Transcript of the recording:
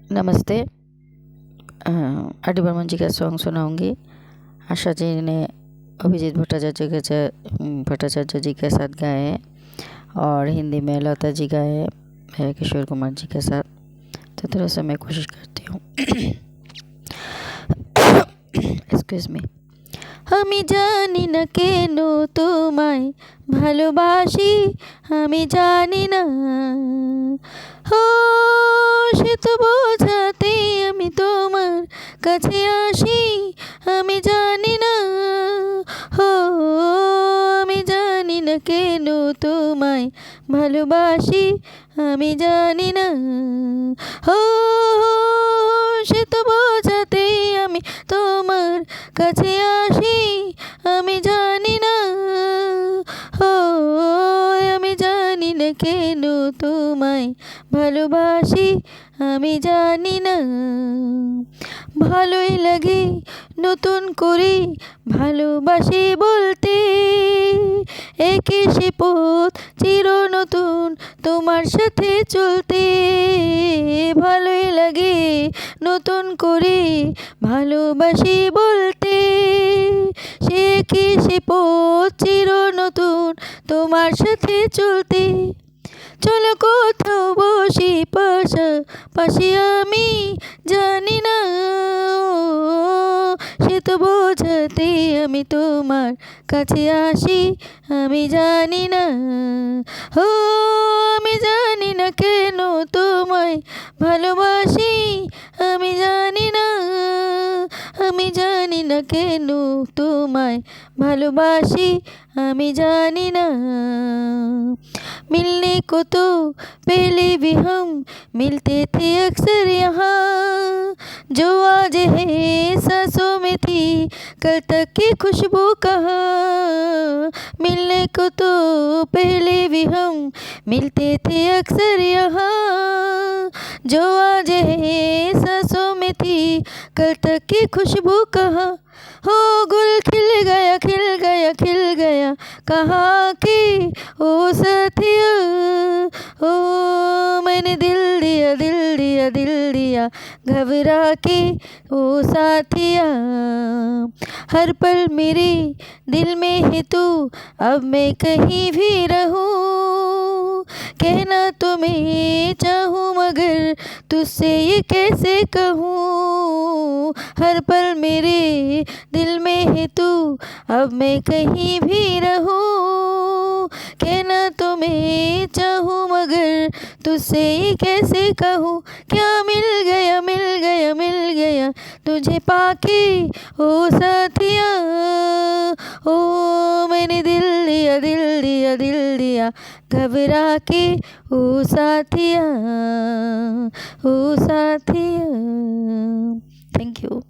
नमस्ते। आर.डी. बर्मन जी का सॉन्ग सुनाऊंगी। आशा जी ने अभिजीत भट्टाचार्य जी के साथ गाए हैं और हिंदी में लता जी गाए हैं किशोर कुमार जी के साथ। तो थोड़ा सा मैं कोशिश करती हूँ। Excuse me. আমি জানি না কেন তোমায় ভালোবাসি, আমি জানি না, ও সে তো বোঝাতে আমি তোমার কাছে আসি, আমি জানি না, ও আমি জানি না কেন তোমায় ভালোবাসি, আমি জানি না, ও সে তো বোঝাতে আমি তোমার কাছে আসি, আমি জানি না, ও আমি জানি না কেন তোমায় ভালোবাসি, আমি জানি না। ভালোই লাগে নতুন করে ভালোবাসি বলতে, একে সে পথ চির নতুন তোমার সাথে চলতে। ভালোই লাগে নতুন করে ভালোবাসি বলতে, সে কি সে পথ চির নতুন তোমার সাথে চলতে। চলো কোথাও বসি পাশাপাশি, আমি জানি না, সে তো বোঝাতে আমি তোমার কাছে আসি, আমি জানি না, ও আমি জানি না কেন তোমায় ভালোবাসি, আমি জানি না, আমি জানি না কেন তোমায় ভালোবাসি, আমি জানি না। मिलने को तो पहले भी हम मिलते थे अक्सर यहाँ, जो आज है सांसों में थी कल तक की खुशबू कहाँ। मिलने को तो पहले भी हम मिलते थे अक्सर यहाँ, जो आज है सांसों में थी कल तक की खुशबू कहाँ। हो गुल खिल गया खिल गया खिल गया कहाँ की ओ साथिया, ओ मैंने दिल दिया दिल दिया दिल दिया घबरा के ओ साथिया। हर पल मेरे दिल में है तू, अब मैं कहीं भी रहूं, कहना तो मैं चाहूँ मगर तुझसे ये कैसे कहूँ। हर पल मेरे दिल में है तू, अब मैं कहीं भी रहूं, कहना तो मैं चाहूँ मगर तुझसे ये कैसे कहूँ। क्या मिल गया मिल गया मिल गया तुझे पाके ओ साथिया, ओ मैंने दिल दिया दिल दिया दिल दिया घबरा के ओ साथिया, ओ साथिया। Thank you.